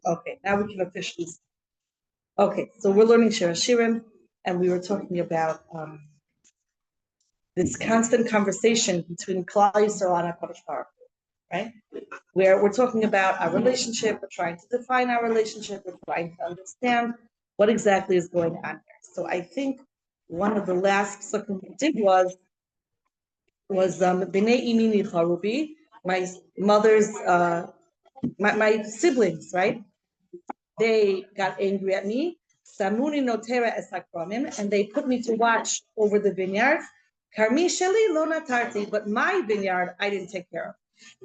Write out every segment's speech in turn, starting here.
Okay, now we can officially start. Okay, so we're learning Shir HaShirim, and we were talking about this constant conversation between Klal Yisrael and HaKadosh Baruch Hu, right? Where we're talking about our relationship, we're trying to define our relationship, we're trying to understand what exactly is going on here. So I think one of the last psukim we did was B'nei Imi Nicharubi, my mother's, my siblings, right? They got angry at me. Samuni notera es hakromim, and they put me to watch over the vineyard. Karmi sheli lo natarti, but my vineyard I didn't take care of.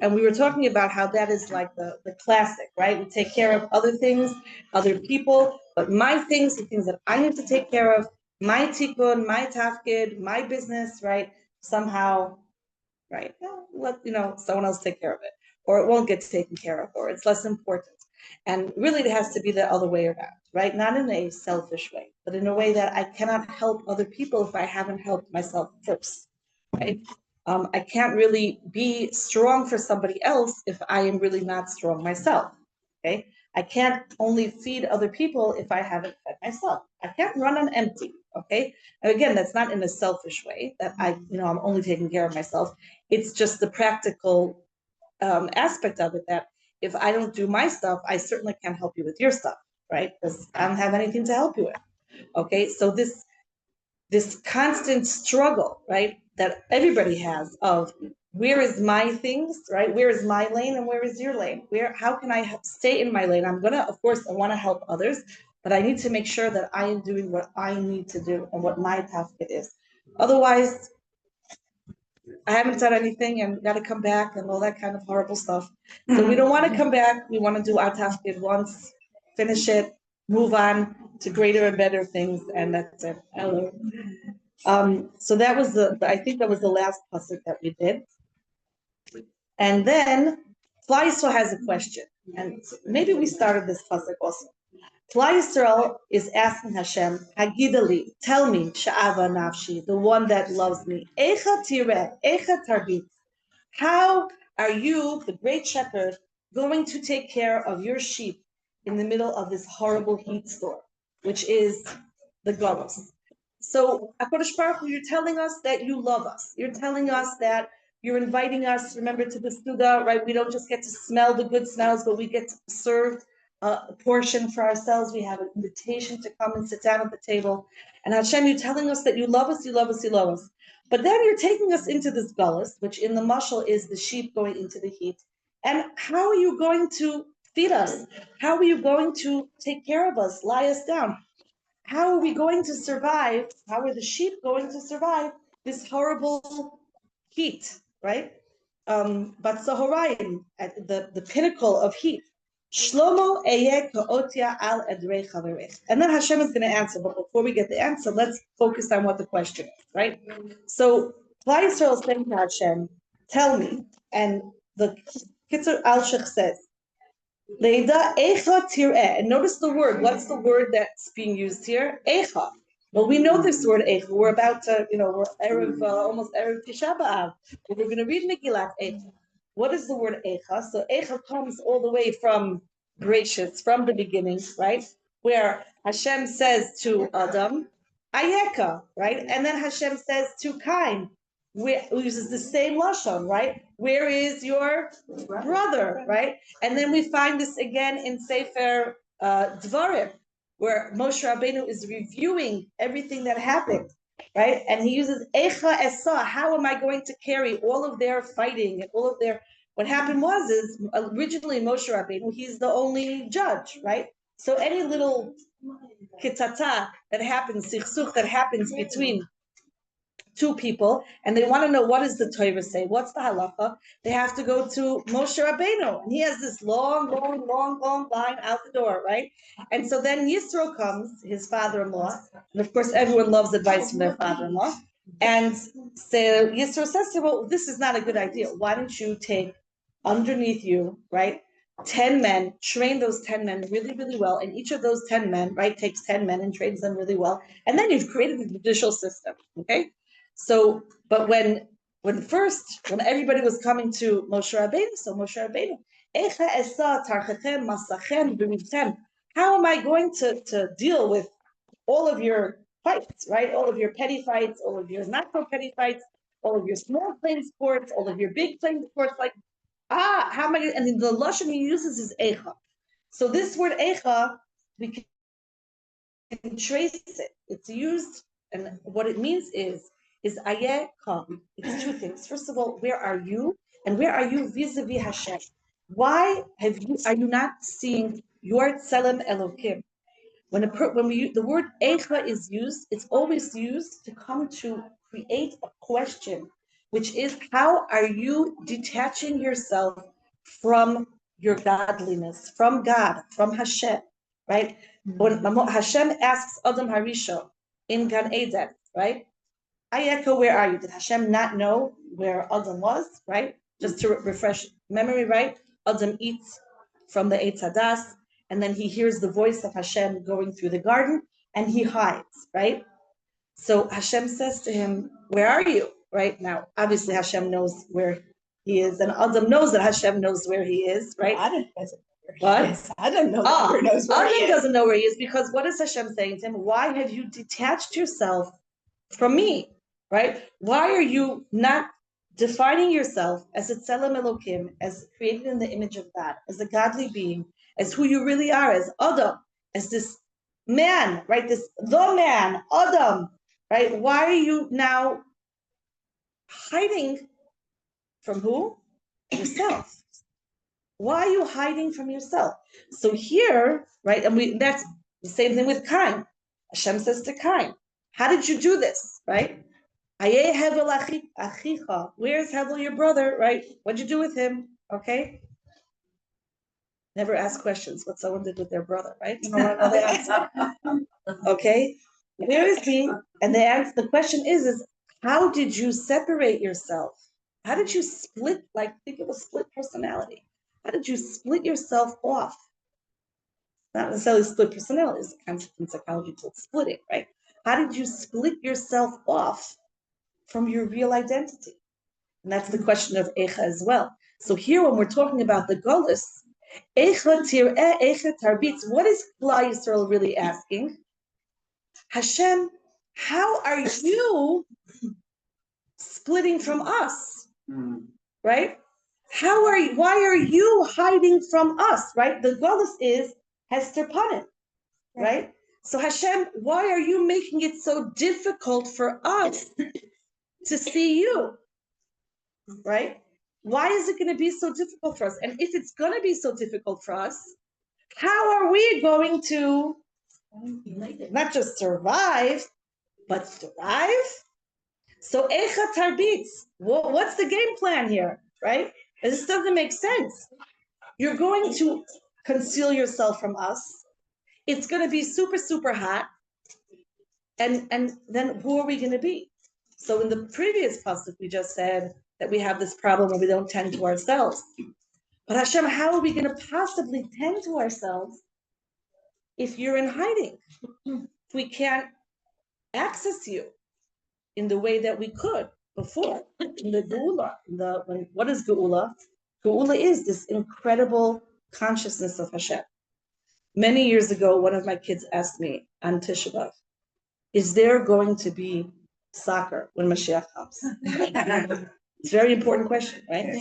And we were talking about how that is like the classic, right? We take care of other things, other people, but my things, the things that I need to take care of, my tikkun, my tafkid, my business, right? Somehow, right? Let someone else take care of it, or it won't get taken care of, or it's less important. And really, it has to be the other way around, right? Not in a selfish way, but in a way that I cannot help other people if I haven't helped myself first, right? I can't really be strong for somebody else if I am really not strong myself, okay? I can't only feed other people if I haven't fed myself. I can't run on empty, okay? And again, that's not in a selfish way that I'm only taking care of myself. It's just the practical aspect of it that if I don't do my stuff, I certainly can't help you with your stuff, right? Because I don't have anything to help you with. Okay, so this constant struggle, right, that everybody has of where is my things, right? Where is my lane and where is your lane? How can I stay in my lane? I want to help others, but I need to make sure that I am doing what I need to do and what my task is. Otherwise, I haven't done anything and got to come back and all that kind of horrible stuff. So we don't want to come back. We want to do our task once, finish it, move on to greater and better things, and that's it. So that was I think that was the last pasuk that we did. And then Klal Yisrael has a question, and maybe we started this pasuk also. Klal Yisrael is asking Hashem, Hagidali, tell me, Sha'ava Nafshi, the one that loves me, Eicha Tireh, Eicha Tarbit, how are you, the great shepherd, going to take care of your sheep in the middle of this horrible heat storm, which is the Golos? So, HaKadosh Baruch Hu, you're telling us that you love us. You're telling us that you're inviting us, remember, to the Suda, right? We don't just get to smell the good smells, but we get to serve a portion for ourselves. We have an invitation to come and sit down at the table. And Hashem, you're telling us that you love us, you love us, you love us. But then you're taking us into this gullus, which in the mashal is the sheep going into the heat. And how are you going to feed us? How are you going to take care of us, lie us down? How are we going to survive? How are the sheep going to survive this horrible heat, right? But Sahorayim, at the pinnacle of heat. Shlomo eyeh ka'otia al edrei chaverech. And then Hashem is going to answer. But before we get the answer, let's focus on what the question is, right? So Klal Yisrael is saying to Hashem, tell me. And the Kitzur Alshech says, Leida Eicha Tireh. And notice the word. What's the word that's being used here? Eicha. Well, we know this word Eicha. We're about to, we're almost Erev Tisha B'Av. We're going to read Megillat Eicha. What is the word Eicha? So Eicha comes all the way from gracious, from the beginning, right? Where Hashem says to Adam, Ayeka, right? And then Hashem says to Cain, uses the same lashon, right? Where is your brother, right? And then we find this again in Sefer Dvarim, where Moshe Rabbeinu is reviewing everything that happened, right? And he uses Eicha Esa. How am I going to carry all of their fighting and all of their? What happened is originally Moshe Rabbeinu, he's the only judge, right? So any little kitata that happens, sichsuch that happens between two people, and they want to know what does the Torah say, what's the halacha, they have to go to Moshe Rabbeinu, and he has this long line out the door, right? And so then Yisro comes, his father-in-law, and of course everyone loves advice from their father-in-law, and so Yisro says to him, well, this is not a good idea. Why don't you take underneath you, right, 10 men, train those 10 men really, really well, and each of those 10 men, right, takes 10 men and trains them really well, and then you've created a judicial system, okay? So, but when everybody was coming to Moshe Rabbeinu, so Moshe Rabbeinu, Eicha esa tarchechem masachem b'rivchem. How am I going to deal with all of your fights, right? All of your petty fights, all of your not so petty fights, all of your small playing sports, all of your big playing sports. Like, how am I? And the lashon he uses is eicha. So this word eicha, we can trace it. It's used, and what it means is ayeh kam. It's two things. First of all, where are you, and where are you vis-a-vis Hashem? Why are you not seeing your tzelem Elokim? When the word eicha is used, it's always used to come to create a question, which is how are you detaching yourself from your godliness, from God, from Hashem, right? When Hashem asks Adam Harisha in Gan Eden, right? Ayeka, where are you? Did Hashem not know where Adam was, right? Just to refresh memory, right? Adam eats from the Eitz Hadas, and then he hears the voice of Hashem going through the garden, and he hides, right? So Hashem says to him, where are you? Right now, obviously Hashem knows where he is, and Adam knows that Hashem knows where he is, right? Adam doesn't know where he is. Adam knows where he is. Adam doesn't know where he is, because what is Hashem saying to him? Why have you detached yourself from me, right? Why are you not defining yourself as a tzelem Elokim, as created in the image of God, as a godly being, as who you really are, as Adam, as this man, right? The man, Adam, right? Why are you now hiding from who? Yourself. Why are you hiding from yourself? So here, right, and that's the same thing with Cain. Hashem says to Cain, how did you do this, right? Where's Hevel, your brother, right? What'd you do with him? Okay. Never ask questions what someone did with their brother, right? You don't want to know the answer. Okay. Where is he? And the question is how did you separate yourself? How did you split, think of a split personality. How did you split yourself off? Not necessarily split personality, there's a concept in psychology called splitting, right? How did you split yourself off from your real identity? And that's the question of Eicha as well. So here, when we're talking about the Golus, Eicha tir'eh, Eicha tarbitz, what is Klal Yisrael really asking? Hashem, how are you splitting from us? Right? Why are you hiding from us? Right? The Golus is Hester Panim, right? So Hashem, why are you making it so difficult for us to see you? Right? Why is it going to be so difficult for us? And if it's going to be so difficult for us, how are we going to not just survive, but thrive? So Eicha Tarbitz, what's the game plan here, right? This doesn't make sense. You're going to conceal yourself from us. It's going to be super, super hot. And then who are we going to be? So in the previous pasuk, we just said that we have this problem where we don't tend to ourselves. But Hashem, how are we going to possibly tend to ourselves if you're in hiding? If we can't access you in the way that we could before, in the Geula. What is Geula? Geula is this incredible consciousness of Hashem. Many years ago, one of my kids asked me on Tisha B'Av, is there going to be soccer when Mashiach comes? It's a very important question, right?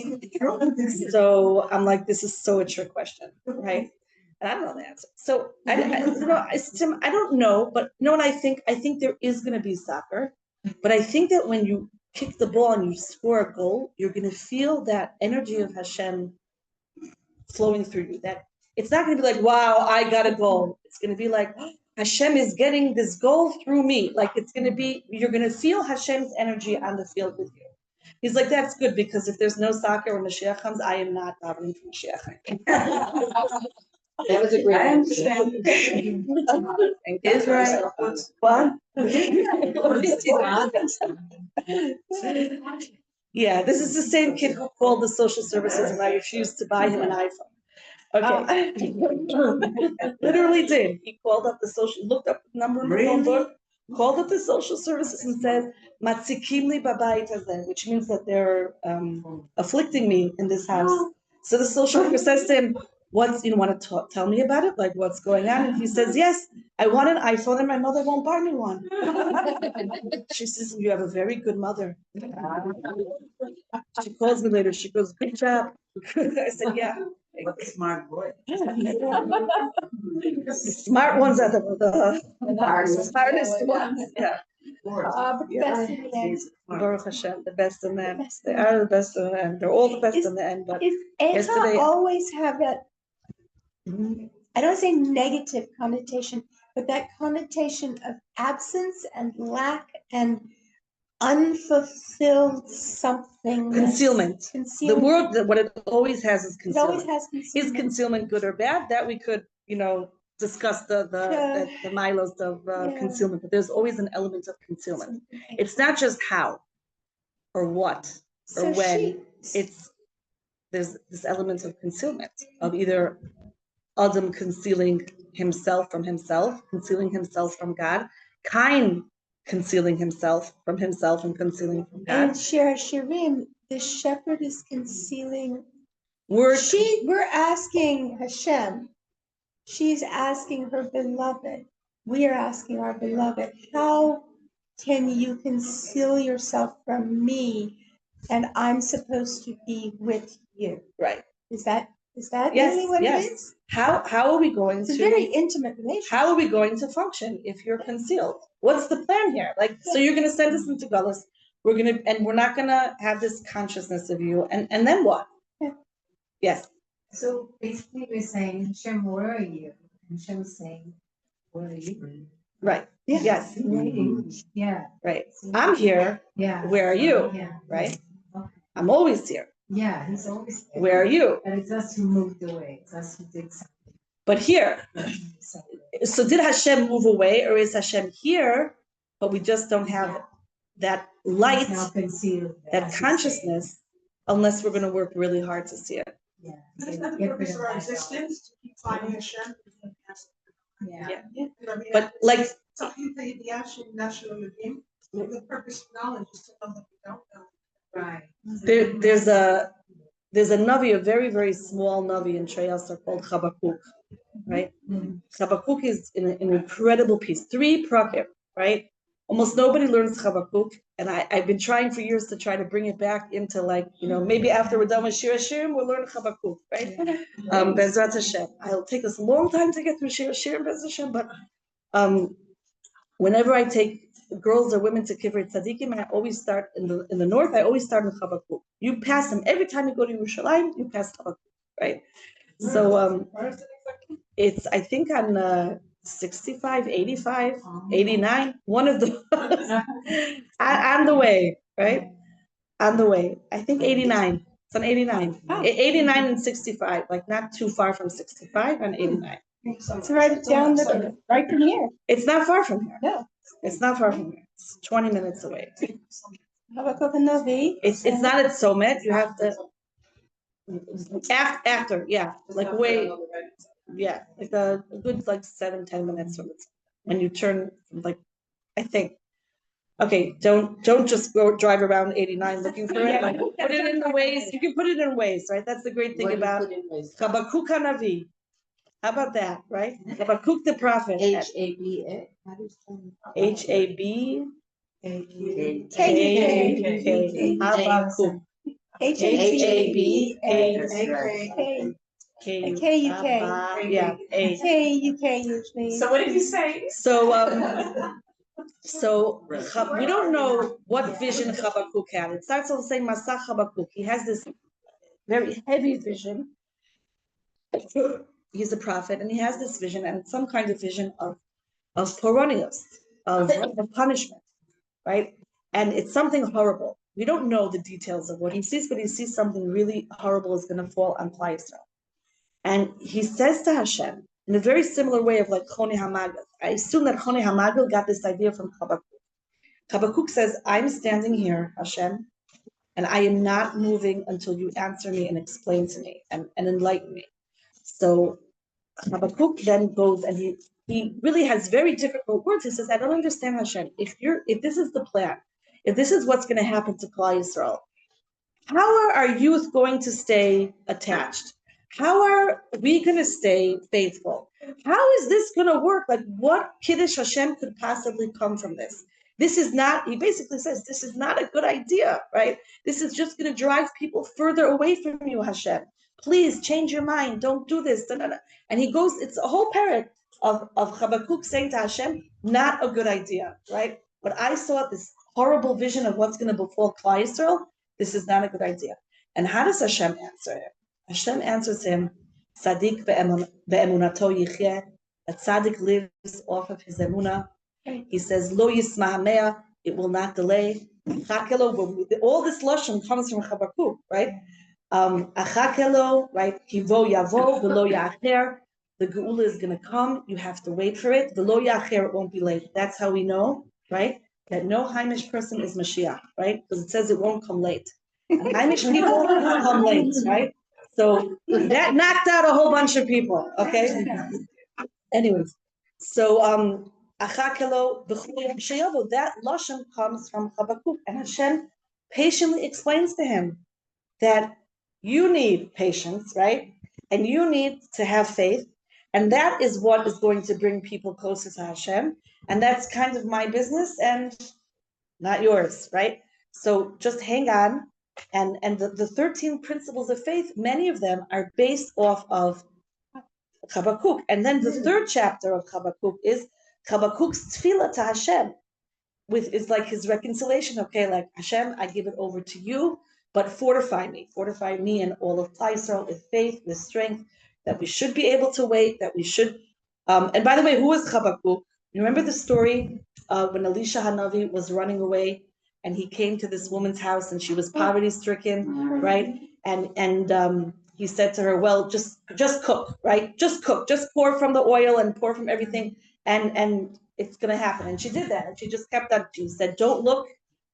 So I'm like, this is so a trick question, right? And I don't know the answer. So I don't know, but you know what I think? I think there is going to be soccer, but I think that when you kick the ball and you score a goal, you're going to feel that energy of Hashem flowing through you. That it's not going to be like, wow, I got a goal. It's going to be like, Hashem is getting this goal through me. Like it's going to be, you're going to feel Hashem's energy on the field with you. He's like, that's good, because if there's no soccer when Mashiach comes, I am not davening for Mashiach. That was a great answer. Is right. What? Yeah, this is the same kid who called the social services and I refused to buy him an iPhone. Okay. Literally did. He called up looked up the number in the phone book, called up the social services and said, Matzikim li babayit hazeh, which means that they're afflicting me in this house. So the social worker says to him, "What's you want to tell me about it? Like what's going on?" And he says, "Yes, I want an iPhone, and my mother won't buy me one." She says, "You have a very good mother." She calls me later. She goes, "Good job." I said, "Yeah." What a smart boy. The smart ones are the smartest ones. Yeah. Baruch Hashem, the best in the end. They are the best in the end. They're all the best in the end. But Is yesterday- Eicha always have that, I don't say negative connotation, but that connotation of absence and lack and unfulfilled something. concealment. The Concealment. word, what it always has is It always concealment. has Is concealment. concealment good or bad? That we could, discuss the milos of Yeah. concealment. But there's always an element of concealment. It's not just how or what or So when. There's this element of concealment, of either Adam concealing himself from himself, concealing himself from God, Cain concealing himself from himself and concealing from And God. Shir HaShirim, the shepherd is concealing. We're We're asking Hashem. She's asking her beloved. We are asking our beloved, how can you conceal yourself from me? And I'm supposed to be with you. right. Is that Yes, really what yes. it is? How are we going It's a very to intimate relationship. how are we going to function if you're concealed? What's the plan here? So you're gonna send us into Gullus, we're not gonna have this consciousness of you, and then what? Yeah. Yes. So basically we're saying, Hashem, where are you? And Hashem's saying, where are you? Right. Yeah. Yes. Yeah, Right. I'm here. yeah. Where are you? Yeah. Right? Okay. I'm always here. Yeah, he's always there. Where are you? But it's us who moved away. It's us who did But here. something separate. So did Hashem move away, or is Hashem here, but we just don't have that light, It's now concealed. that as you say. consciousness, unless we're gonna work really hard to see it. Yeah. Isn't that the Get purpose rid of of our that. existence, to keep finding Hashem? Yeah. Yeah. You know what I mean? But like, Something that the Hashem national game, the purpose of knowledge is to know that we don't know. Right. there's a Navi, a very, very small Navi in Shayasa called Habakkuk, right? Habakkuk is an incredible piece, 3 prakim, right? Almost nobody learns Habakkuk, and I've been trying for years to try to bring it back into maybe after we're done with Shir HaShirim, we'll learn Habakkuk, right? Bezrat Hashem. It'll take us a long time to get through Shir HaShirim, Bezrat Hashem, but whenever I take girls or women to Kivrei Tzadikim, I always start in the north. I always start in Habakkuk. You pass them every time you go to Yerushalayim. You pass Habakkuk, right? So it's I think on 65, 85, 89, one of the on the way, right? On the way. I think 89. It's on 89. 89 and 65, like not too far from 65 and 89. It's right down right from here. It's not far from here. No. It's not far from here. It's 20 minutes away. Habakkuk and Navi. It's not at Somet. You have to after, yeah, like way, yeah, like a good 7-10 minutes from it. When you turn, I think. Okay, don't just go drive around 89 looking for it. Put it in the ways. You can put it in ways, right? That's the great thing about Habakkuk Hanavi. How about that, right? Habakkuk the prophet. H-A-B-A. H-A-B. K-U-K. Habakkuk. H-A-B-A. K-U-K. Yeah. A. K-U-K usually. So what did you say? So we don't know what vision Habakkuk had. It starts on saying Masach Habakkuk. He has this very heavy vision. He's a prophet, and he has this vision, and some kind of vision of poronius, of punishment, right? And it's something horrible. We don't know the details of what he sees, but he sees something really horrible is going to fall on Klal Yisrael. And he says to Hashem, in a very similar way of Choni HaMagil. I assume that Choni HaMagil got this idea from Habakkuk. Habakkuk says, I'm standing here, Hashem, and I am not moving until you answer me and explain to me and enlighten me. So Habakkuk then goes and he really has very difficult words. He says, I don't understand, Hashem. If this is the plan, if this is what's going to happen to Klal Yisrael, How are our youth going to stay attached? How are we going to stay faithful? How is this going to work? Like, what Kiddush Hashem could possibly come from this? This is not, he basically says, this is not a good idea, right? This is just going to drive people further away from you, Hashem. Please change your mind. Don't do this. Da, da, da. And he goes, it's a whole parak of Habakkuk saying to Hashem, not a good idea, right? But I saw this horrible vision of what's going to befall Klal Yisrael. This is not a good idea. And how does Hashem answer him? Hashem answers him, Tzaddik be'emunato yichyeh. A tzaddik lives off of his emunah. He says, Lo yismahamea, it will not delay. All this lashon comes from Habakkuk, right? Achakelo, right? Kivo yavo, v'lo ya'acher. The geula is going to come. You have to wait for it. V'lo ya'acher, it won't be late. That's how we know, right? That no Heimish person is Mashiach, right? Because it says it won't come late. And Heimish people come late, right? So that knocked out a whole bunch of people, okay? Anyways, so Achakelo b'chol sheyavo, that lashon comes from Habakkuk, and Hashem patiently explains to him that you need patience, right? And you need to have faith, and that is what is going to bring people closer to Hashem, and that's kind of my business and not yours, right? So just hang on, and the 13 principles of faith, many of them are based off of Habakkuk, and then the third chapter of Habakkuk is Habakkuk's tefillah to Hashem, is like his reconciliation. Okay, like Hashem, I give it over to you, but fortify me and all of Klal Yisrael with faith, with strength, that we should be able to wait, that we should. And by the way, who was Habakkuk? You remember the story when Elisha Hanavi was running away, and he came to this woman's house, and she was poverty-stricken, right? And he said to her, "Well, just cook, right? Just cook, just pour from the oil and pour from everything, and it's going to happen." And she did that, and she just kept up. She said, "Don't look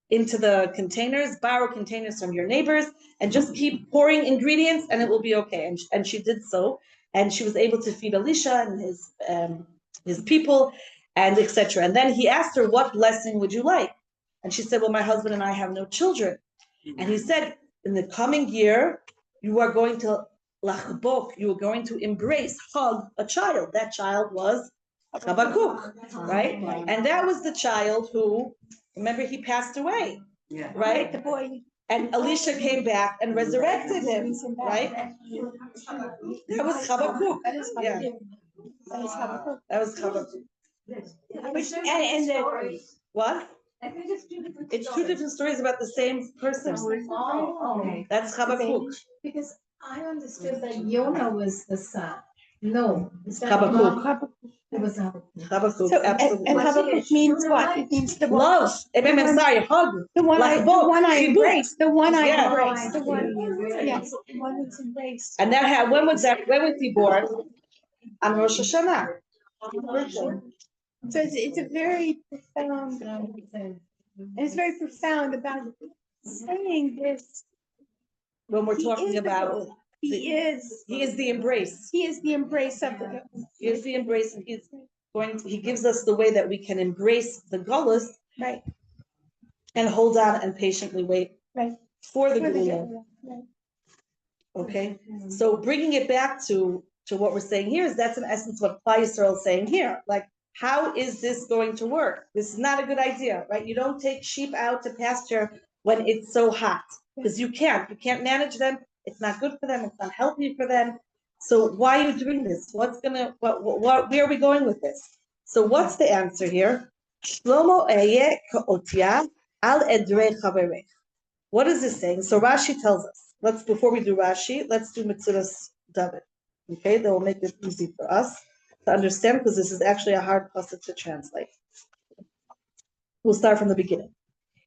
into the containers, borrow containers from your neighbors, and just keep pouring ingredients, and it will be okay." And she did so, and she was able to feed Elisha and his people, and etc. And then he asked her, "What blessing would you like?" And she said, "Well, my husband and I have no children." And he said, "In the coming year, you are going to lachbok, you are going to embrace, hug a child." That child was Habakkuk, right? And that was the child who, remember, he passed away, right? The boy. And Elisha came back and resurrected him, right? That was Habakkuk. That is Yeah, That is Habakkuk. that was Habakkuk. And the, What? I think it's two different. It's two different stories about the same person. Oh, okay. That's Habakkuk. Because I understood that Yonah was the son. No. is that Habakkuk. wrong? It was Habakkuk. Habakkuk, so, absolutely. and Habakkuk means what? It means the one. Love. I'm sorry, hug. The one I Chibuk. embrace. The one I Yeah. embrace. The one. Yes. The one that's embraced. And that had, when was he born? On Rosh Hashanah. So it's a very profound. It's very profound about saying this. When we're He talking is the about, Gold. He is the embrace. He is the embrace of the Gold. He is the embrace, and he gives us the way that we can embrace the Golus, Right. and hold on and patiently wait, Right. for the For the Geula. Gold, right. Okay, so bringing it back to what we're saying here is that's in essence what Klal Yisrael is saying here. Like, how is this going to work? This is not a good idea, right? You don't take sheep out to pasture when it's so hot, because you can't manage them. It's not good for them. It's not healthy for them. So why are you doing this? Where are we going with this? So what's the answer here? Shlomo eye ka'otia al edrei chaverech. What is this saying? So Rashi tells us. Before we do Rashi, let's do Mitzudas David. Okay, that will make it easy for us to understand, because this is actually a hard passage to translate. We'll start from the beginning.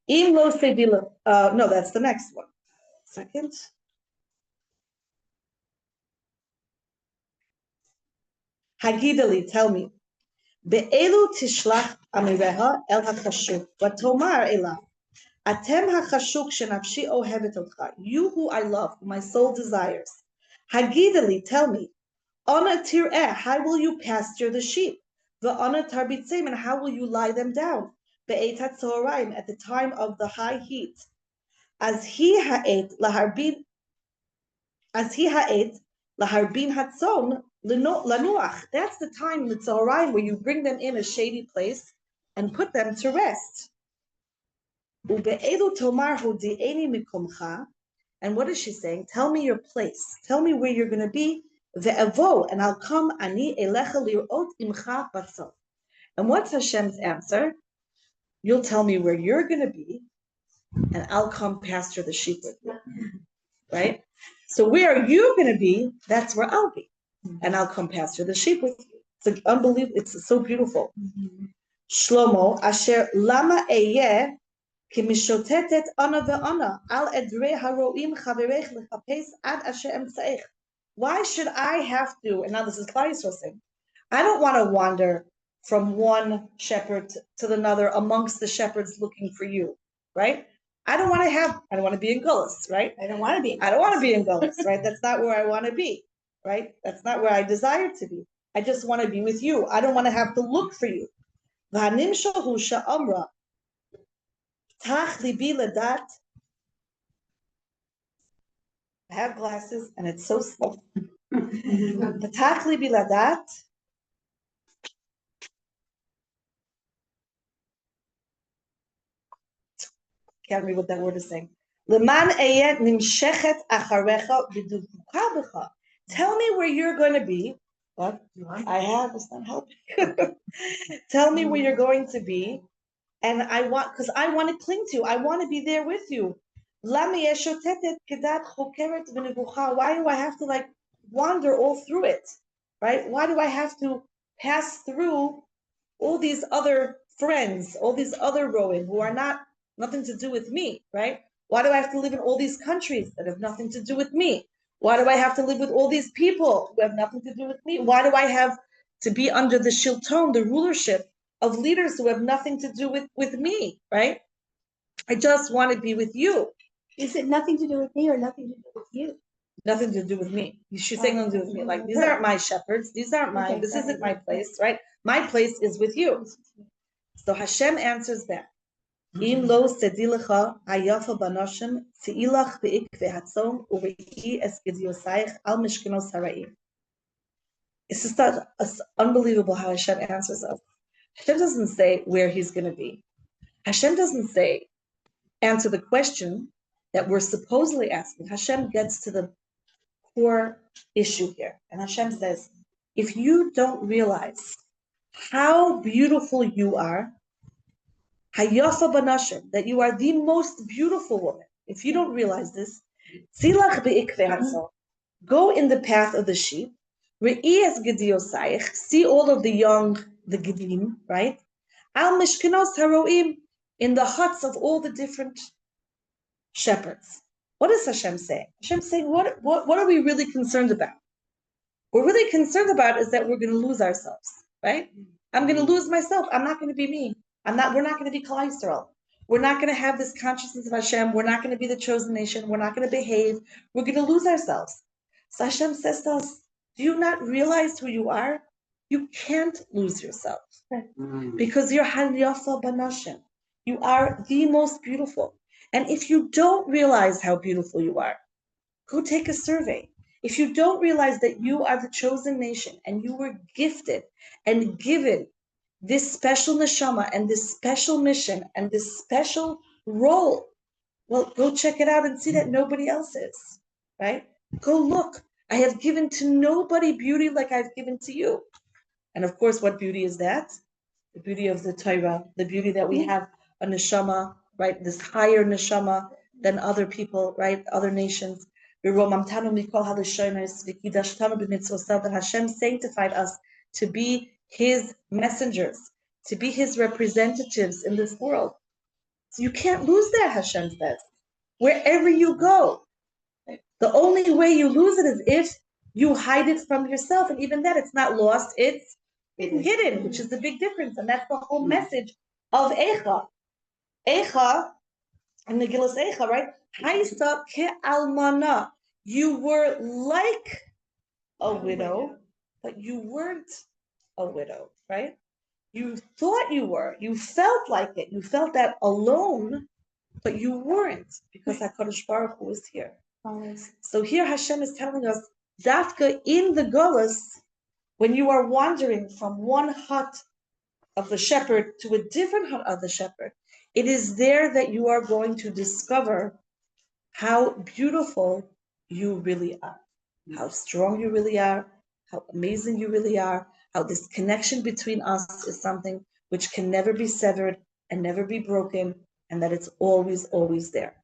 Im lo sevila. No, that's the next one. Second. Hagidali, tell me. Be'elu tishlach amireha el hakashuk, v'tomar elav. Atem hakashuk shenafshi ohevet otcha. You who I love, who my soul desires. Hagidali, tell me. Ona tir'eh, how will you pasture the sheep? V'ona tarbitzim, and how will you lie them down? Be'etat tzoraim, at the time of the high heat. as he ha'et laharbin hatzon lanuach. That's the time in the Tzoharaim where you bring them in a shady place and put them to rest. Ube'elu tomar hodi'eni mikomcha. And what is she saying? Tell me your place. Tell me where you're going to be. Ve'avo, and I'll come ani elecha lirot imcha batzon. And what's Hashem's answer? You'll tell me where you're going to be, and I'll come pasture the sheep with you. Right? So where are you going to be? That's where I'll be. And I'll come pasture the sheep with you. It's unbelievable. It's so beautiful. Shlomo, asher lama eyeh kimishotetet ana ve'ana al edrei haroim chaverech lechapes ad asher emtzaech. Why should I have to, and now this is Klal Yisrael saying, I don't want to wander from one shepherd to another amongst the shepherds looking for you, right? I don't want to be in Gullus, right? I don't want to be. I don't want to be in Gullus, right? That's not where I want to be, right? That's not where I desire to be. I just want to be with you. I don't want to have to look for you. V'hanim shahu sha'amra tach libi ledat. I have glasses and it's so small. Tach libi ledat. Can't read what that word is saying. Leman eyeh nimshechet acharecha v'duvuka b'cha. Tell me where you're going to be. What? I have, it's not helping. Tell me where you're going to be. And because I want to cling to you. I want to be there with you. Why do I have to wander all through it? Right? Why do I have to pass through all these other friends, all these other Roim who are nothing to do with me, right? Why do I have to live in all these countries that have nothing to do with me? Why do I have to live with all these people who have nothing to do with me? Why do I have to be under the shilton, the rulership of leaders who have nothing to do with me, right? I just want to be with you. Is it nothing to do with me or nothing to do with you? Nothing to do with me. She's saying nothing to do with me. Like, these aren't my shepherds. These aren't mine. This isn't my place, right? My place is with you. So Hashem answers back. Im lo sedilecha hayafa banoshim tziilach beikve hatzon uve'i es gediosayich al mishkenos haraim. It's just unbelievable how Hashem answers us. Hashem doesn't say where he's going to be. Hashem doesn't say, answer the question that we're supposedly asking. Hashem gets to the core issue here. And Hashem says, if you don't realize how beautiful you are, Hayafa banashim, that you are the most beautiful woman. If you don't realize this, Tzilach be'ikve hatzon, go in the path of the sheep. Re'i es gediosayich, see all of the young, the gedim, right? Al mishkenos haroim, in the huts of all the different shepherds. What is Hashem saying? Hashem's saying, what are we really concerned about? What we're really concerned about is that we're going to lose ourselves, right? I'm going to lose myself. I'm not going to be me. We're not going to be Klal Yisrael. We're not going to have this consciousness of Hashem. We're not going to be the chosen nation. We're not going to behave. We're going to lose ourselves. So Hashem says to us, do you not realize who you are? You can't lose yourself. Because you're Halyafa Banashim. You are the most beautiful. And if you don't realize how beautiful you are, go take a survey. If you don't realize that you are the chosen nation and you were gifted and given this special neshama and this special mission and this special role, well, go check it out and see that nobody else is, right? Go look. I have given to nobody beauty like I've given to you. And of course, what beauty is that? The beauty of the Torah, the beauty that we have a neshama, right? This higher neshama than other people, right? Other nations. That Hashem sanctified us to be his messengers, to be his representatives in this world. So you can't lose that, Hashem says. Wherever you go, the only way you lose it is if you hide it from yourself. And even that, it's not lost, it's hidden, which is the big difference. And that's the whole message of Eicha. Eicha, in Megillas Eicha, right? Haisa ke'almana. You were like a widow, but you weren't a widow, right? You thought you were. You felt like it. You felt that alone, but you weren't because HaKadosh Baruch Hu was here. So here Hashem is telling us, Dafka in the Golas, when you are wandering from one hut of the shepherd to a different hut of the shepherd, it is there that you are going to discover how beautiful you really are, how strong you really are, how amazing you really are, how this connection between us is something which can never be severed and never be broken, and that it's always, always there.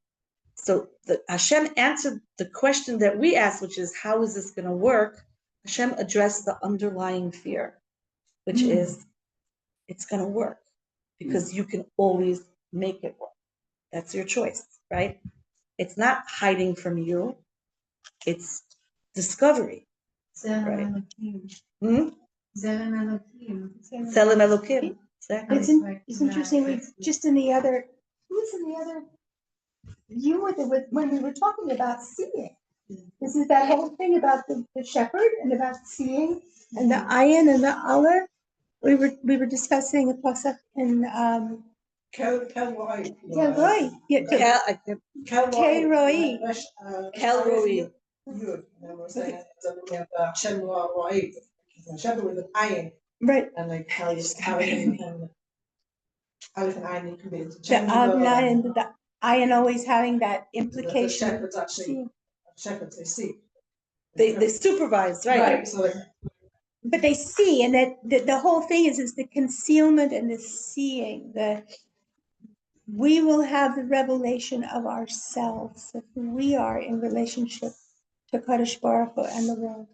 So Hashem answered the question that we asked, which is, how is this going to work? Hashem addressed the underlying fear, which is, it's going to work because you can always make it work. That's your choice, right? It's not hiding from you. It's discovery. Right. Zelem Elohim. Tzelem Elokim. Exactly. It's interesting. We just in the other, who was in the other? You were when we were talking about seeing. This is that whole thing about the shepherd and about seeing and the ayin and the aleph. We were discussing a pasuk in Kel Roi. Roy. Yeah, Kel Roi. Kel Roi. Yud. And we're saying Hashem Roi. Hashem with an ayin. Right. And like how you Aleph and ayin can be The interchangeable. and the ayin always having that The implication. shepherds actually, shepherds they see. They supervise, right? So But they see, and that the whole thing is the concealment and the seeing. We will have the revelation of ourselves, of who we are in relationship to Kadosh Baruch Hu and the world.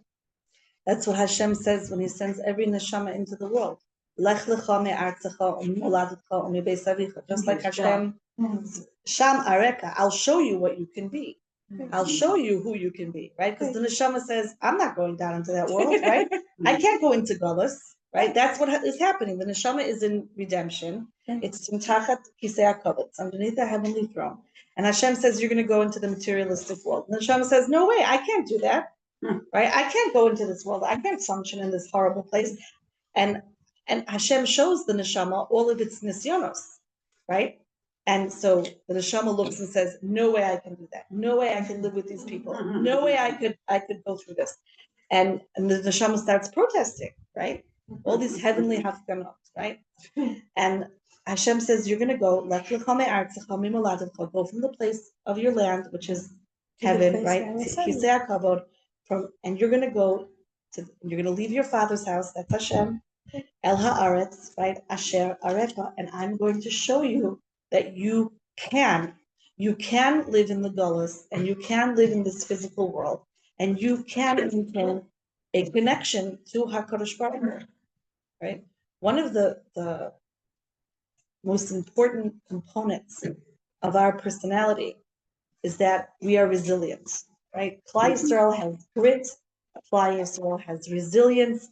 That's what Hashem says when He sends every neshama into the world. Lech lecha me'artzecha u'moladecha u'mibeit avicha. Just like Hashem, Sham Areka, I'll show you what you can be. I'll show you who you can be, right? Because the neshama says, I'm not going down into that world, right? I can't go into Galus, right? That's what is happening. The neshama is in redemption. It's Tachat Kisei HaKavod. It's underneath the heavenly throne. And Hashem says, you're going to go into the materialistic world. And the neshama says, no way, I can't do that, right? I can't go into this world. I can't function in this horrible place. And Hashem shows the neshama all of its nisyonos, right? And so the neshama looks and says, no way I can do that. No way I can live with these people. No way I could go through this. And the neshama starts protesting, right? All these heavenly hafganot, right? And Hashem says, you're going to go, go from the place of your land, which is heaven, right? And you're going to go you're going to leave your father's house, that's Hashem, El Haaretz, right? Asher Arefa, and I'm going to show you that you can live in the Golos, and you can live in this physical world, and you can maintain a connection to HaKadosh Baruch Hu, right? One of the most important components of our personality is that we are resilient, right? Klal Yisrael has grit, Klal Yisrael has resilience,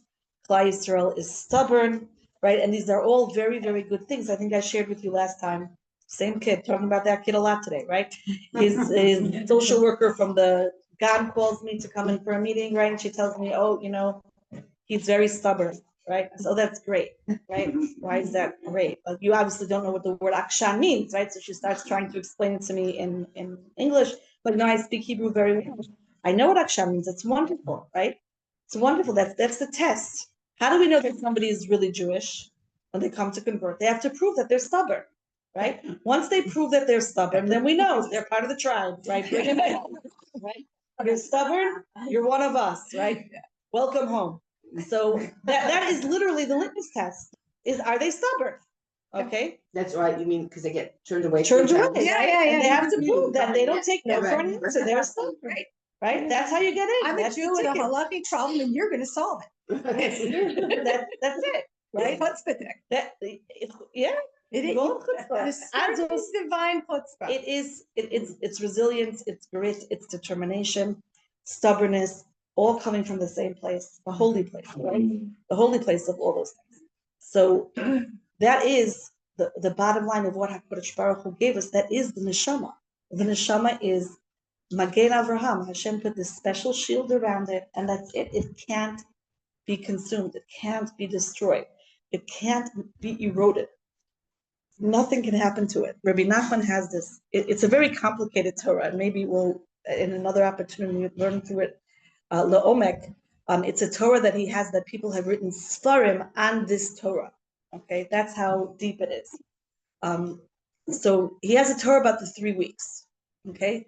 Klal Yisrael is stubborn, right? And these are all very, very good things. I think I shared with you last time. Same kid, talking about that kid a lot today, right? His social worker from the GAN calls me to come in for a meeting, right? And she tells me, oh, he's very stubborn, right? So that's great, right? Why is that great? Like, you obviously don't know what the word akshan means, right? So she starts trying to explain it to me in English, but I speak Hebrew very well. I know what akshan means. It's wonderful, right? It's wonderful. That's the test. How do we know that somebody is really Jewish when they come to convert? They have to prove that they're stubborn, right? Once they prove that they're stubborn, then we know they're part of the tribe, right? Bring them in, right? You're stubborn, you're one of us, right? Welcome home. So that is literally the litmus test. Are they stubborn? Okay. That's right. You mean because they get turned away? Turned away, sometimes? right? And they have to prove that they don't take no for an answer. They're stubborn, right? That's how you get in. I'm a That's Jew with a halakhic problem, and you're going to solve it. That's it, right? Yeah. It is. The spirit is divine chutzpah. It's resilience, it's grit, it's determination, stubbornness, all coming from the same place, the holy place, right? The holy place of all those things. So that is the bottom line of what HaKadosh Baruch Hu gave us. That is the neshama. The neshama is Magen Avraham. Hashem put this special shield around it, and that's it. It can't be consumed. It can't be destroyed. It can't be eroded. nothing can happen to it. Rabbi Nachman has this. It's a very complicated Torah, and maybe we'll, in another opportunity, learn through it. La'omek. It's a Torah that he has that people have written Sfarim on this Torah. Okay, that's how deep it is. So he has a Torah about the 3 weeks. Okay,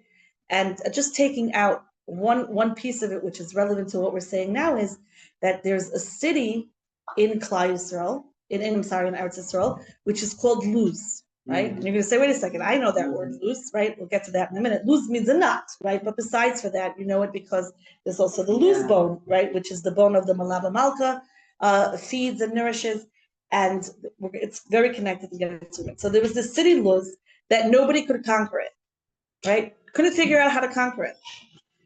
and just taking out one piece of it, which is relevant to what we're saying now, is that there's a city in Klal Yisrael, in Eretz Yisrael, which is called Luz, right? And you're going to say, wait a second, I know that word Luz, right? We'll get to that in a minute. Luz means a nut, right? But besides for that, you know it because there's also the Luz bone, right? Which is the bone of the Malava Malka, feeds and nourishes, and it's very connected together to it. So there was this city Luz that nobody could conquer it, right? Couldn't figure out how to conquer it.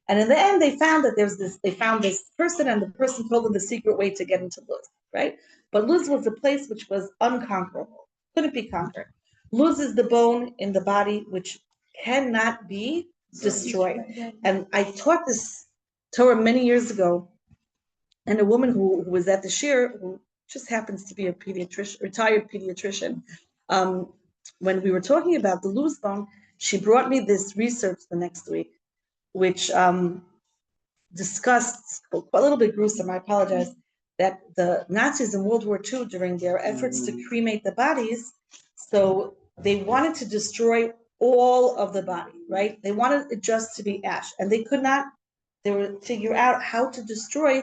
And in the end, they found that they found this person, and the person told them the secret way to get into Luz, right? But Luz was a place which was unconquerable, couldn't be conquered. Luz is the bone in the body which cannot be destroyed. And I taught this Torah many years ago, and a woman who was at the Shir, who just happens to be a retired pediatrician, when we were talking about the Luz bone, she brought me this research the next week, which discussed, a little bit gruesome, I apologize, that the Nazis in World War II, during their efforts to cremate the bodies, so they wanted to destroy all of the body, right? They wanted it just to be ash, and they could not, they would figure out how to destroy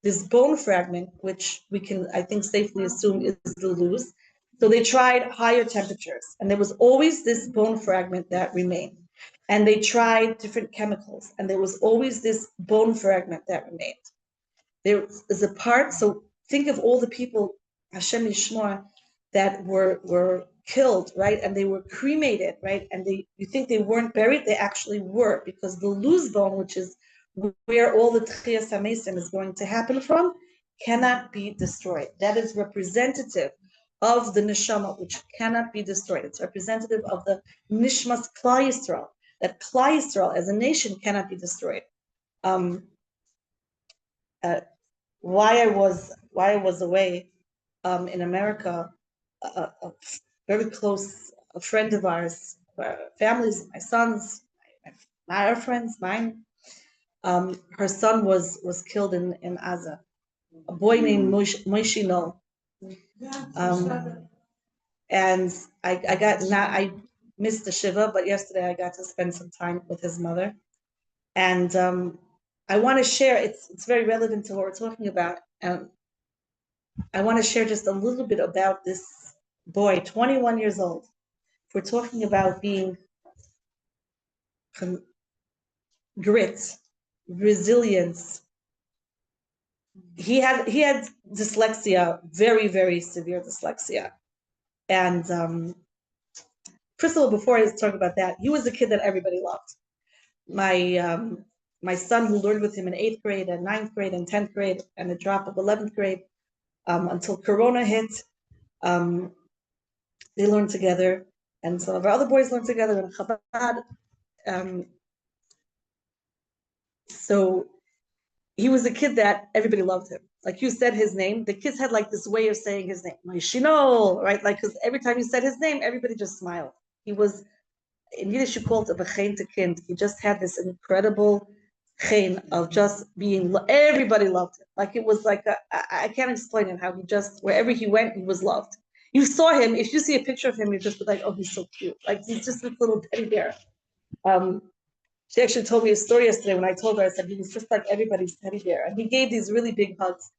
this bone fragment, which we can, I think, safely assume is the Luz. So they tried higher temperatures, and there was always this bone fragment that remained. And they tried different chemicals, and there was always this bone fragment that remained. There is a part, so think of all the people, Hashem Yishmor, that were killed, right? And they were cremated, right? And you think they weren't buried, they actually were, because the Luz bone, which is where all the Tchias HaMesim is going to happen from, cannot be destroyed. That is representative of the neshama, which cannot be destroyed. It's representative of the nishmas Klal Yisrael, that Klal Yisrael as a nation cannot be destroyed. Why I was away in America, a very close friend of ours, families, my sons, our friends, mine. Her son was killed in Gaza. A boy named Moshe Noel. And I missed the Shiva, but yesterday I got to spend some time with his mother. And I want to share, it's very relevant to what we're talking about. I want to share just a little bit about this boy, 21 years old. If we're talking about being grit, resilience. He had dyslexia, very, very severe dyslexia. And first of all, before I talk about that, he was a kid that everybody loved. My son, who learned with him in 8th grade and 9th grade and 10th grade and a drop of 11th grade, until Corona hit, they learned together, and some of our other boys learned together in Chabad. So he was a kid that everybody loved him. Like you said his name, the kids had like this way of saying his name, Moshe, right? Like, because every time you said his name, everybody just smiled. He was, in Yiddish, you call it a bechein to kind. He just had this incredible chen of just being, everybody loved him. Like it was like, I can't explain it, how he just, wherever he went, he was loved. You saw him, if you see a picture of him, you just be like, oh, he's so cute. Like he's just this little teddy bear. She actually told me a story yesterday when I told her, I said, he was just like everybody's teddy bear. And he gave these really big hugs.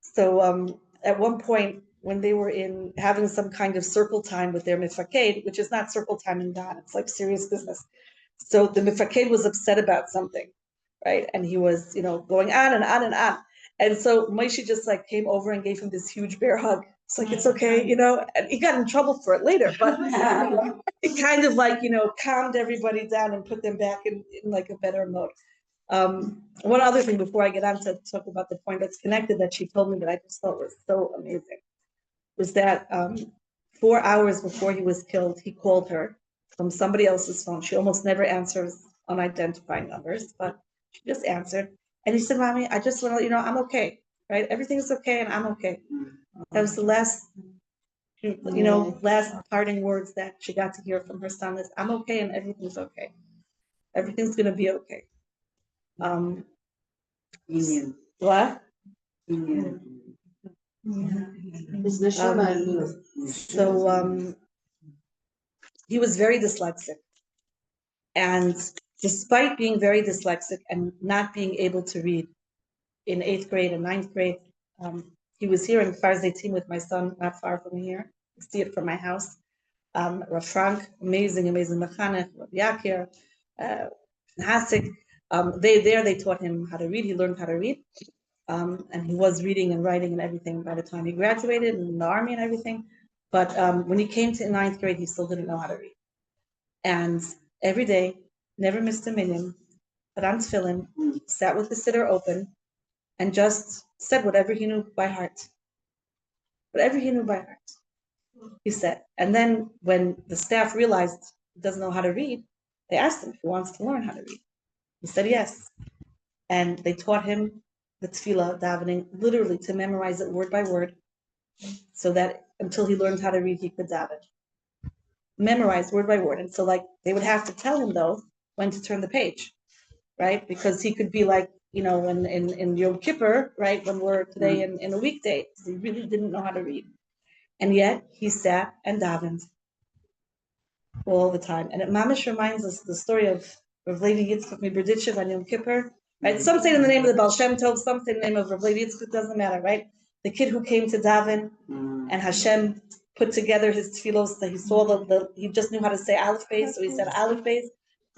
So at one point, when they were having some kind of circle time with their mifaked, which is not circle time in God, it's like serious business. So the mifaked was upset about something, right? And he was, going on and on and on. And so Moshe just like came over and gave him this huge bear hug. It's like, it's okay, and he got in trouble for it later, but it kind of like, calmed everybody down and put them back in like a better mode. One other thing before I get on to talk about the point that's connected that she told me that I just thought was so amazing was that 4 hours before he was killed, he called her from somebody else's phone. She almost never answers unidentified numbers, but she just answered. And he said, Mommy, I just want to let you know I'm okay, right? Everything's okay and I'm okay. That was the last last parting words that she got to hear from her son is, "I'm okay and everything's okay. Everything's gonna be okay." What? His neshama So he was very dyslexic, and despite being very dyslexic and not being able to read in 8th grade and 9th grade, he was here in Kfar Zeitim with my son, not far from here. I see it from my house. Rav Frank, amazing mechanech, Rav Yakir, Hasik. They taught him how to read. He learned how to read. And he was reading and writing and everything by the time he graduated in the army and everything. But when he came to 9th grade, he still didn't know how to read. And every day, never missed a minyan, put on tefillin, sat with the siddur open, and just said whatever he knew by heart. Whatever he knew by heart, he said. And then when the staff realized he doesn't know how to read, they asked him if he wants to learn how to read. He said yes. And they taught him the tefillah, davening, literally to memorize it word by word, so that until he learned how to read, he could daven. Memorize word by word. And so they would have to tell him though when to turn the page, right? Because he could be in Yom Kippur, right? When we're today in a weekday, he really didn't know how to read. And yet he sat and davened all the time. And it mamish reminds us the story of Rav Levi Yitzchak Miberditchev on Yom Kippur, right? Some say in the name of the Baal Shem Tov, some say in the name of Rav Levi Yitzchak, doesn't matter, right? The kid who came to daven, and Hashem put together his tefillos, that he saw he just knew how to say Aleph Beis, so he said Aleph Beis.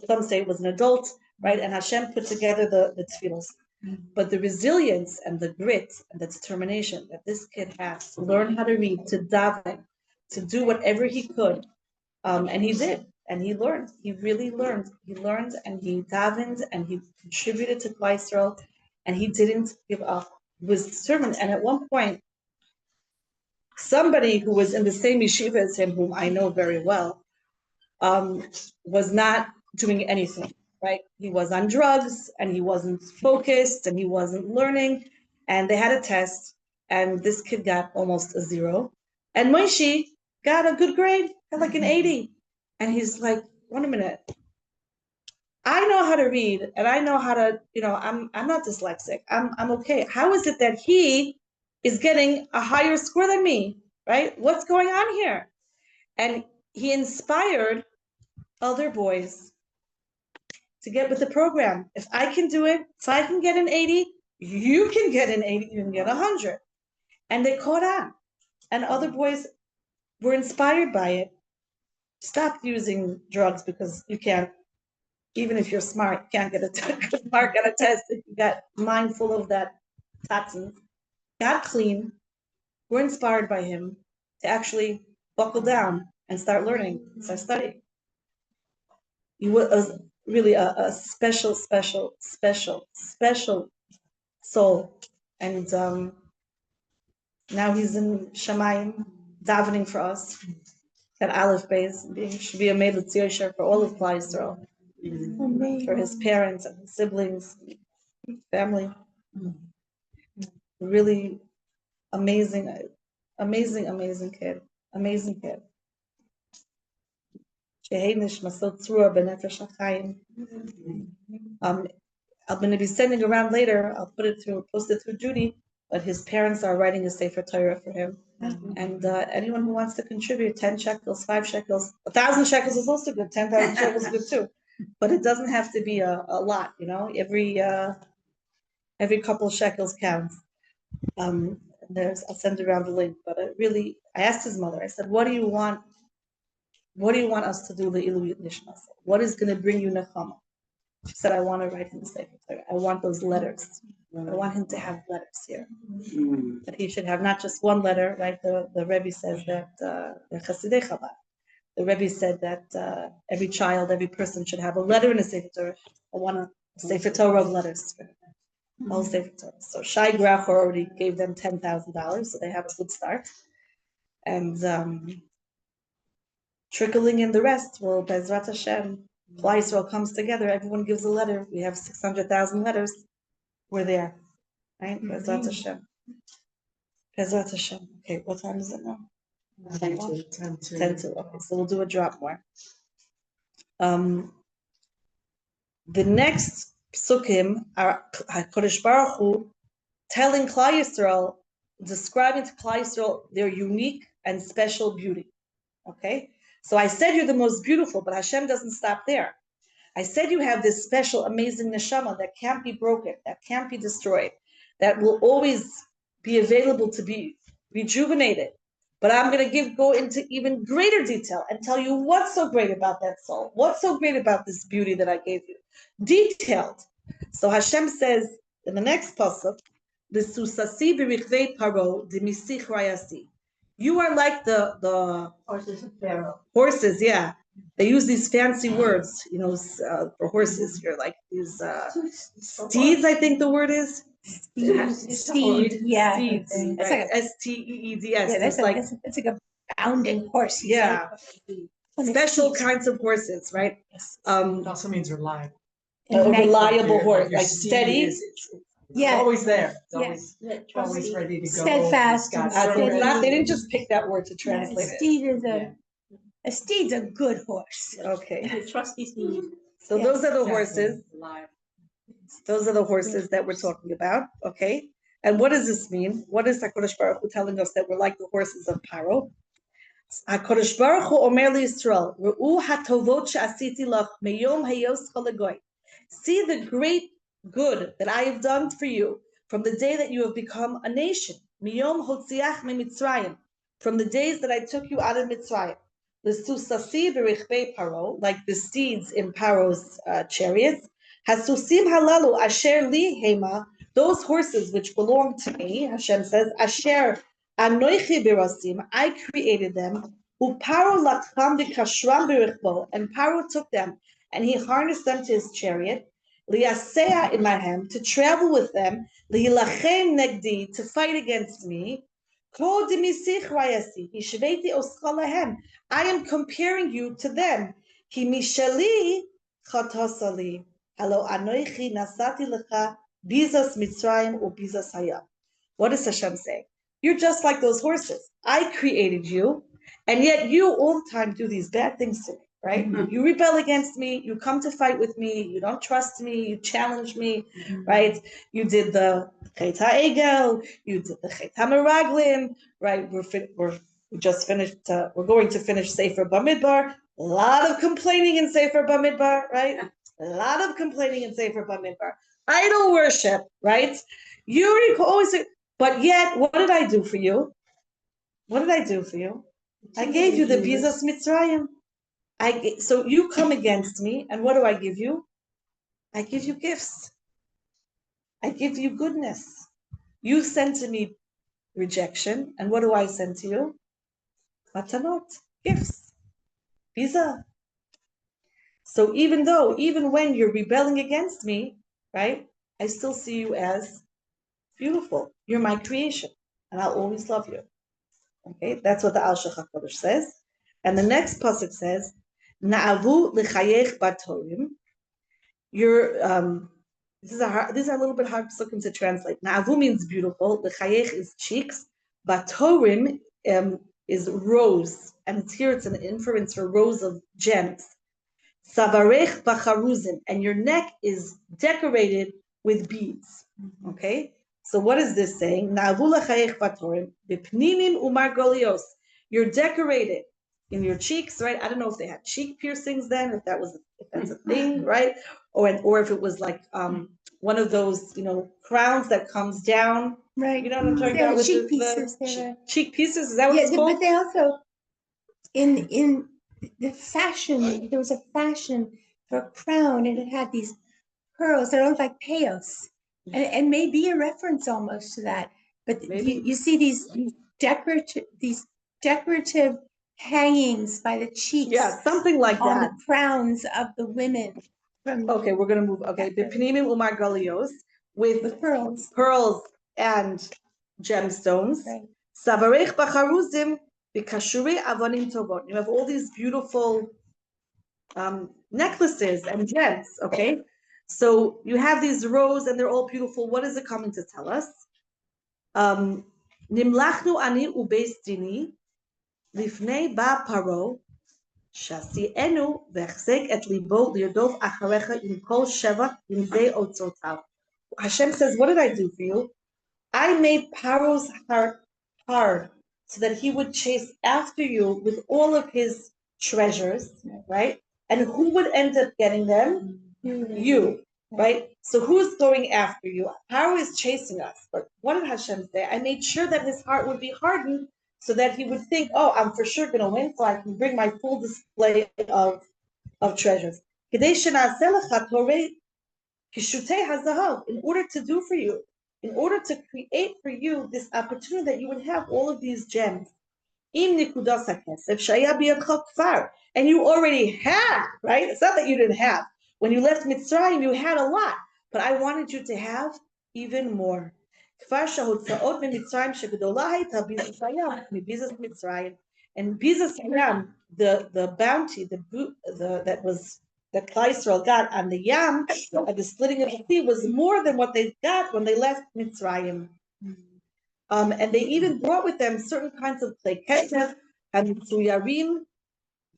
Some say it was an adult, right? And Hashem put together the tefillos. But the resilience and the grit and the determination that this kid has to learn how to read, to daven, to do whatever he could, and he did, and he learned. He really learned. He learned, and he davened, and he contributed to Klal Yisrael, and he didn't give up. He was determined. And at one point, somebody who was in the same yeshiva as him, whom I know very well, was not doing anything. Right? He was on drugs, and he wasn't focused, and he wasn't learning. And they had a test, and this kid got almost a 0. And Moshe got a good grade, got like an 80. And he's like, wait a minute. I know how to read, and I know how to, I'm not dyslexic. I'm okay. How is it that he is getting a higher score than me? Right? What's going on here? And he inspired other boys to get with the program. If I can do it, if I can get an 80, you can get an 80, you can get 100. And they caught on. And other boys were inspired by it. Stop using drugs because you can't, even if you're smart, you can't get a good mark on a test if you got mindful of that toxin. Got clean, were inspired by him to actually buckle down and start learning, start studying. He was really a special soul. And now he's in Shamayim, davening for us at Aleph Beis, should be a Meilutz Yosher for all of Klal Yisrael, for his parents and his siblings, family. Really amazing kid. Amazing kid. I'm going to be sending around later. I'll post it through Judy. But his parents are writing a Sefer Torah for him. And anyone who wants to contribute 10 shekels, 5 shekels, 1,000 shekels is also good. 10,000 shekels is good too. But it doesn't have to be a lot, Every couple of shekels counts. I'll send around the link. But I asked his mother. I said, "What do you want? What do you want us to do? What is going to bring you nechama?" She said, "I want to write him a Sefer Torah. I want those letters. I want him to have letters here. That he should have not just one letter, right? The Rebbe says that the Chasidei Chabad. The Rebbe said that every child, every person should have a letter in a Sefer Torah. I want a Sefer Torah of letters. Whole Sefer Torah. So Shai Grach already gave them $10,000, so they have a good start. And trickling in the rest will, Bezrat Hashem, Klal Yisrael comes together, everyone gives a letter. We have 600,000 letters. We're there, right? Bezrat Hashem. Bezrat Hashem. Okay, what time is it now? 10 to. 10 to. Okay, so we'll do a drop more. The next psukim are HaKadosh Baruch Hu telling Klal Yisrael, describing to Klal Yisrael their unique and special beauty. Okay, so I said you're the most beautiful, but Hashem doesn't stop there. I said you have this special, amazing neshama that can't be broken, that can't be destroyed, that will always be available to be rejuvenated. But I'm going to go into even greater detail and tell you what's so great about that soul, what's so great about this beauty that I gave you. Detailed. So Hashem says in the next pasuk, the susasi b'richvei paro d'misich rayasi. You are like the Horses of Pharaoh. horses, yeah. They use these fancy words, for horses. You're like these steeds, I think the word is. Steed, yeah. Steeds. That's like Steeds. Yeah, that's like a bounding horse. Yeah. Special kinds of horses, right? It also means reliable. A reliable horse, Your like steed steady. It's Yeah. always there. It's Yeah. always ready to go. Steadfast. It's got They didn't just pick that word to translate it. Steed is a steed's a good horse. Okay. A trusty steed. So Yes. those are the horses. Reliable. Those are the horses that we're talking about. Okay. And what does this mean? What is HaKadosh Baruch Hu telling us that we're like the horses of Paro? HaKadosh Baruch Hu Omer LiYisrael, Re'u hatovot she'asiti lach meyom hayoscha legoy. See the great good that I have done for you from the day that you have become a nation. Miyom hotziach miMitzrayim, from the days that I took you out of Mitzrayim. L'susasi b'richvei Paro, like the steeds in Paro's chariots. Hasusim halalu asher li hema, those horses which belong to me, Hashem says, asher anoichi birasim, I created them. Uparo lakham b'kashram b'richbo, and Paro took them, and he harnessed them to his chariot. Liyasea in my hand, to travel with them. Liyilachem negdi, to fight against me. Ko dimisich rayasi, hishveiti oscha lahem, I am comparing you to them. Ki mishali chatasali. Halo anoichi nasati lecha bizas Mitzrayim or bizas hayam. What does Hashem say? You're just like those horses. I created you, and yet you all the time do these bad things to me, right? Mhm. You rebel against me. You come to fight with me. You don't trust me. You challenge me, right? You did the Chet HaEgel. You did the Chet HaMeraglim, right? We just finished. We're going to finish Sefer Bamidbar. A lot of complaining in Sefer Bamidbar, right? A lot of complaining in Sefer Bamidbar. Idol worship, right? You always say, but yet, what did I do for you? What did I do for you? I gave you the Bizas Mitzrayim. So you come against me, and what do I give you? I give you gifts. I give you goodness. You send to me rejection, and what do I send to you? Matanot, gifts. Biza. So even when you're rebelling against me, right, I still see you as beautiful. You're my creation, and I'll always love you. Okay, that's what the Alshech-Join says. And the next pasuk says, Na'avu l'chayech batorim. These are a little bit hard pasukim to translate. Na'avu means beautiful. L'chayech is cheeks. Batorim is rose, and it's an inference for rows of gems. Savarech bacharuzim, and your neck is decorated with beads. Okay, so what is this saying? Na'avu l'chayech batorim b'pninim umargolios. You're decorated in your cheeks, right? I don't know if they had cheek piercings then, if that's a thing, right? Or if it was like one of those, crowns that comes down. Right. You know what I'm talking They were about? cheek pieces. Cheek pieces. Is that what it's called? But they also in the fashion, there was a fashion for a crown, and it had these pearls that looked like payos, and may be a reference almost to that. But you see these decorative hangings by the cheeks. Yeah, something like on that. the crowns of the women. Okay, we're gonna move. Okay, the pnimim umar galios with pearls and gemstones. Right. Savarech bacharuzim b'kashuri avonim tovot. You have all these beautiful necklaces and gems. Okay, so you have these rows and they're all beautiful. What is it coming to tell us? Nimlachnu ani ubeis dini. Lifnei ba paro, shasienu v'echzek et libo lirdov acharecha im kol sheva im ze otzotav. Hashem says, what did I do for you? I made Paro's heart hard so that he would chase after you with all of his treasures, right? And who would end up getting them? You, right? So who's going after you? Paro is chasing us. But what did Hashem say? I made sure that his heart would be hardened so that he would think, oh, I'm for sure going to win, so I can bring my full display of treasures. In order to do for you, in order to create for you this opportunity that you would have all of these gems. And you already had, right? It's not that you didn't have. When you left Mitzrayim, you had a lot, but I wanted you to have even more. And Bizas Yam, the bounty, that Klal Yisrael got on the Yam, at the splitting of the sea, was more than what they got when they left Mitzrayim. And they even brought with them certain kinds of clay ketef and mitzuyarim,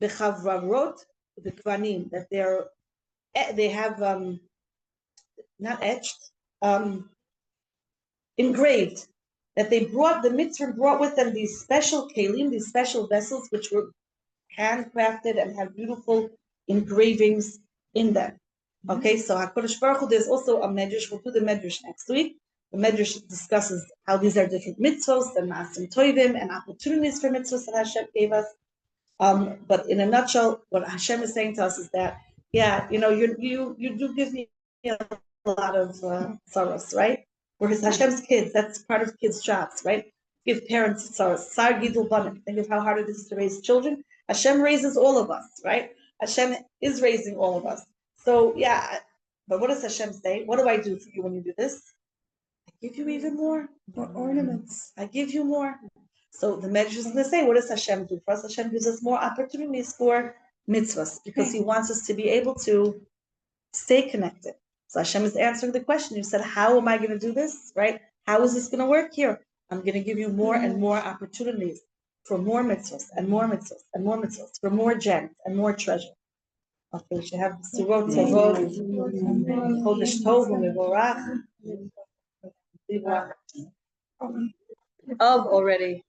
the chavrarot, the kvanim, that they have not etched, engraved. That they brought, the mitzvah brought with them these special kelim, these special vessels, which were handcrafted and have beautiful engravings in them. Okay, so HaKadosh Baruch Hu, there's also a Medrash. We'll do the Medrash next week. The Medrash discusses how these are different mitzvos, the masim toivim, and opportunities for mitzvos that Hashem gave us. But in a nutshell, what Hashem is saying to us is that, yeah, you do give me a lot of sorrows, right? We're Hashem's kids. That's part of kids' jobs, right? Give parents sorrows. Sar gidul banim. Think of how hard it is to raise children. Hashem raises all of us, right? Hashem is raising all of us. So yeah, but what does Hashem say? What do I do for you when you do this? I give you even more ornaments. I give you more. So the Medrash is going to say, what does Hashem do for us? Hashem gives us more opportunities for mitzvahs because He wants us to be able to stay connected. So Hashem is answering the question. You said, how am I going to do this? Right? How is this going to work here? I'm going to give you more and more opportunities for more mitzvahs and more mitzvahs and more mitzvahs, for more gems and more treasure. Okay, we should have Surot Tovot, Chodesh Tov, Mevorach. Of already.